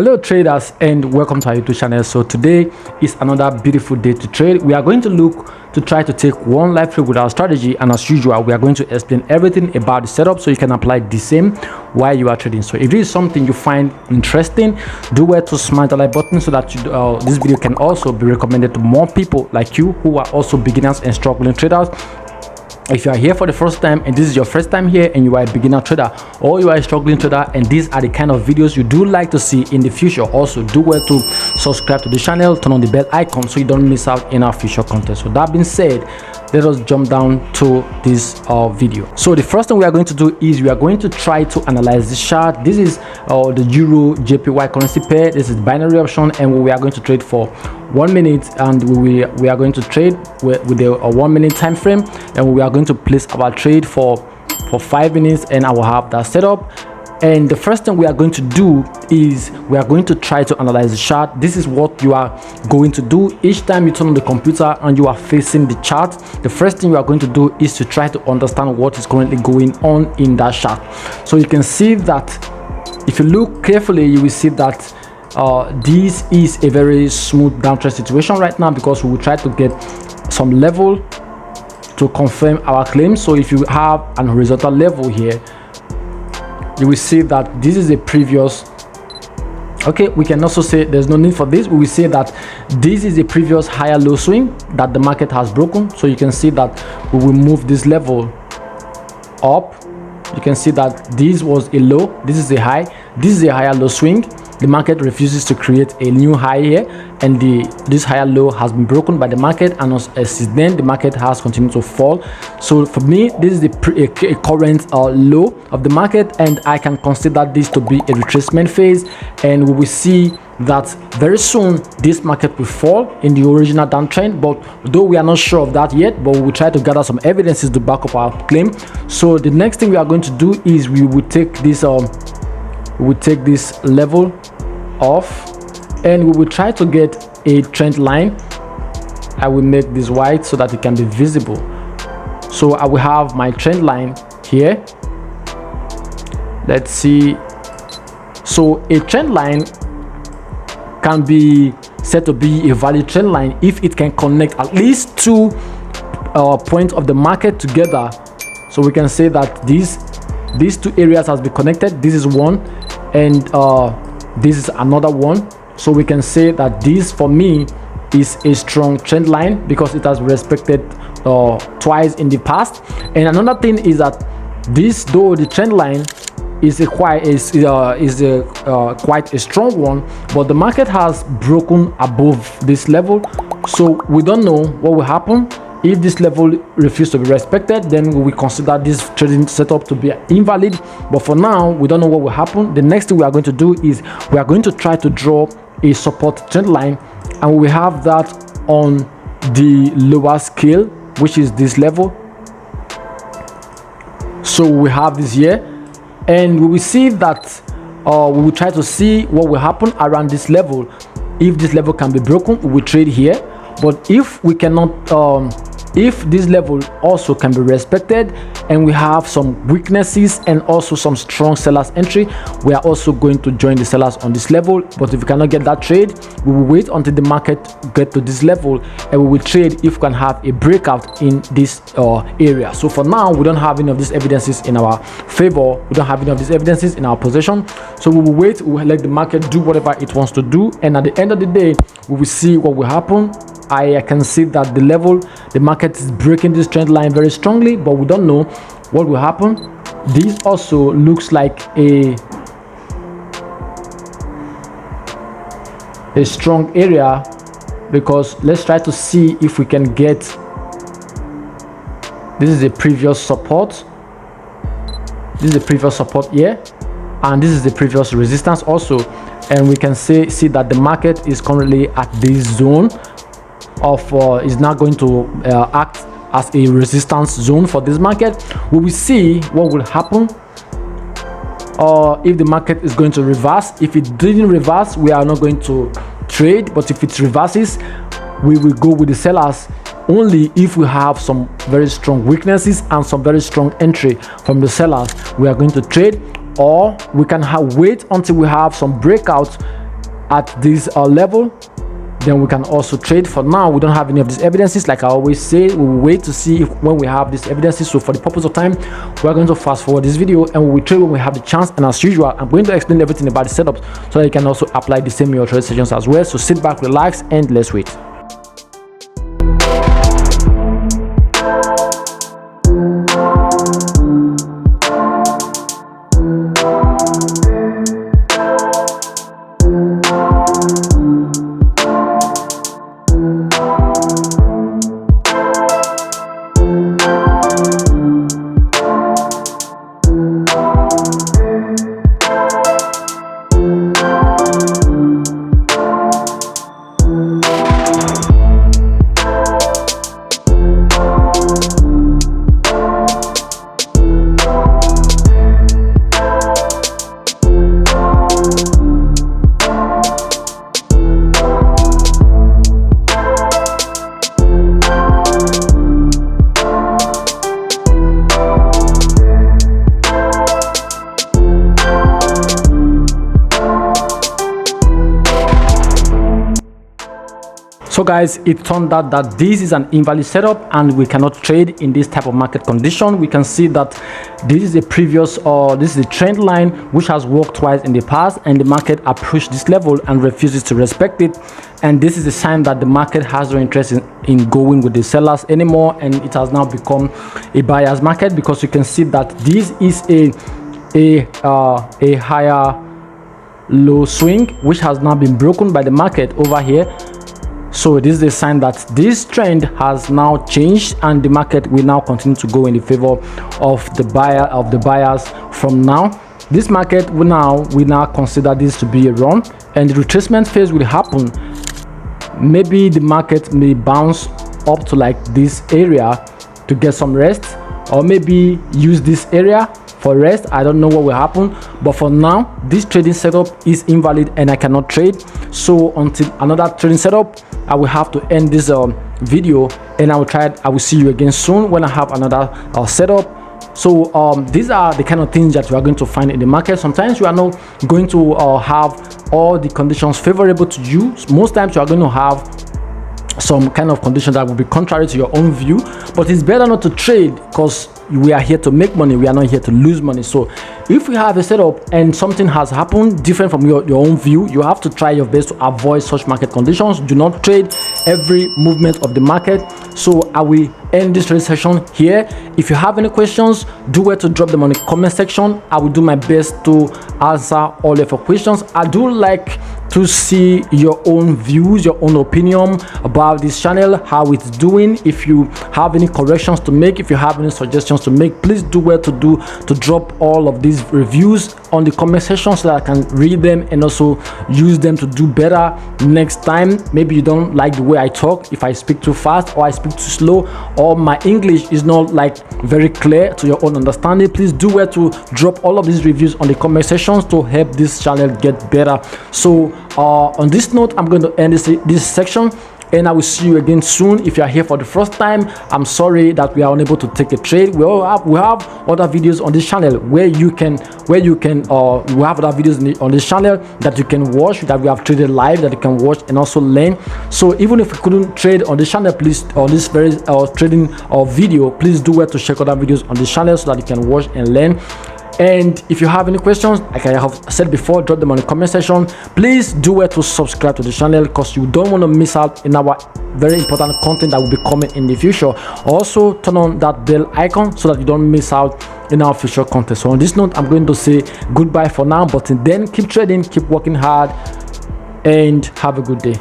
Hello traders, and welcome to our YouTube channel. So today is another beautiful day to trade. We are going to look to try to take one live trade with our strategy, and as usual we are going to explain everything about the setup so you can apply the same while you are trading. So if this is something you find interesting, do well to smash the like button so that this video can also be recommended to more people like you who are also beginners and struggling traders. If you are here for the first time and this is your first time here and you are a beginner trader or you are a struggling trader and these are the kind of videos you do like to see in the future, also do well to subscribe to the channel, turn on the bell icon so you don't miss out in our future content. So that being said, let us jump down to this video. So the first thing we are going to do is we are going to try to analyze this chart. This is the euro JPY currency pair. This is binary option, and we are going to trade for 1 minute, and we are going to trade with a 1 minute time frame, and we are going to place our trade for 5 minutes, and I will have that set up. And the first thing we are going to do is we are going to try to analyze the chart. This is what you are going to do each time you turn on the computer and you are facing the chart. The first thing you are going to do is to try to understand what is currently going on in that chart. So you can see that if you look carefully, you will see that this is a very smooth downtrend situation right now, because we will try to get some level to confirm our claim. So if you have an horizontal level here, you will see that this is a previous, okay, we can also say there's no need for this. We will say that this is a previous higher low swing that the market has broken. So you can see that we will move this level up. You can see that this was a low, this is a high, this is a higher low swing. The market refuses to create a new high here, and this higher low has been broken by the market, and since then the market has continued to fall. So for me, this is a current low of the market, and I can consider this to be a retracement phase, and we will see that very soon this market will fall in the original downtrend. But though we are not sure of that yet, but we will try to gather some evidences to back up our claim. So the next thing we are going to do is we will take this level off, and we will try to get a trend line. I will make this white so that it can be visible. So I will have my trend line here. Let's see. So a trend line can be said to be a valid trend line if it can connect at least two points of the market together. So we can say that these two areas has been connected. This is one, and this is another one. So we can say that this for me is a strong trend line because it has been respected twice in the past. And another thing is that this, though the trend line is quite a strong one, but the market has broken above this level. So we don't know what will happen. If this level refuses to be respected, then we will consider this trading setup to be invalid. But for now, we don't know what will happen. The next thing we are going to do is we are going to try to draw a support trend line, and we have that on the lower scale, which is this level. So we have this here, and we will see that we will try to see what will happen around this level. If this level can be broken, we will trade here. But if we cannot, if this level also can be respected and we have some weaknesses and also some strong sellers entry, we are also going to join the sellers on this level. But if we cannot get that trade, we will wait until the market get to this level, and we will trade if we can have a breakout in this area. So for now, we don't have any of these evidences in our favor. We don't have any of these evidences in our possession. So we will wait. We will let the market do whatever it wants to do, and at the end of the day, we will see what will happen. I can see that the market is breaking this trend line very strongly, but we don't know what will happen. This also looks like a strong area, because let's try to see if we can get, this is a previous support, this is a previous support here, and this is the previous resistance also, and we can see that the market is currently at this zone of is now going to act as a resistance zone for this market. We will see what will happen if the market is going to reverse. If it didn't reverse, we are not going to trade, but if it reverses, we will go with the sellers only if we have some very strong weaknesses and some very strong entry from the sellers. We are going to trade, or we can wait until we have some breakouts at this level, then we can also trade. For now, we don't have any of these evidences. Like I always say, we will wait to see when we have these evidences. So for the purpose of time, we're going to fast forward this video and we will trade when we have the chance. And as usual, I'm going to explain everything about the setup so that you can also apply the same in your trade sessions as well. So sit back, relax, and let's wait. So guys, it turned out that this is an invalid setup and we cannot trade in this type of market condition. We can see that this is a previous this is a trend line which has worked twice in the past, and the market approached this level and refuses to respect it. And this is a sign that the market has no interest in going with the sellers anymore, and it has now become a buyer's market, because you can see that this is a higher low swing which has now been broken by the market over here. So this is a sign that this trend has now changed, and the market will now continue to go in the favor of the buyers from now. This market we now consider this to be a run, and the retracement phase will happen. Maybe the market may bounce up to like this area to get some rest, or maybe use this area for rest. I don't know what will happen, but for now this trading setup is invalid and I cannot trade. So until another trading setup, I will have to end this video, and I will see you again soon when I have another setup. So these are the kind of things that you are going to find in the market. Sometimes you are not going to have all the conditions favorable to you. Most times you are going to have some kind of condition that will be contrary to your own view, but it's better not to trade, because we are here to make money, we are not here to lose money. So if we have a setup and something has happened different from your own view, you have to try your best to avoid such market conditions. Do not trade every movement of the market. So I will end this trade session here. If you have any questions, do well to drop them on the comment section. I will do my best to answer all of your questions. I do like to see your own views, your own opinion about this channel, how it's doing. If you have any corrections to make, if you have any suggestions to make, please do well to drop all of these reviews on the comment section so that I can read them and also use them to do better next time. Maybe you don't like the way I talk, if I speak too fast or I speak too slow, or my English is not like very clear to your own understanding. Please do well to drop all of these reviews on the comment sections to help this channel get better. So on this note, I'm going to end this section, and I will see you again soon. If you are here for the first time, I'm sorry that we are unable to take a trade. We have other videos on this channel where you can we have other videos on this channel that you can watch, that we have traded live, that you can watch and also learn. So even if you couldn't trade on this channel, please, on this very trading video, please do well to check other videos on this channel so that you can watch and learn. And if you have any questions, like I have said before, drop them on the comment section. Please do well to subscribe to the channel, because you don't want to miss out in our very important content that will be coming in the future. Also turn on that bell icon so that you don't miss out in our future content. So on this note, I'm going to say goodbye for now, but then keep trading, keep working hard, and have a good day.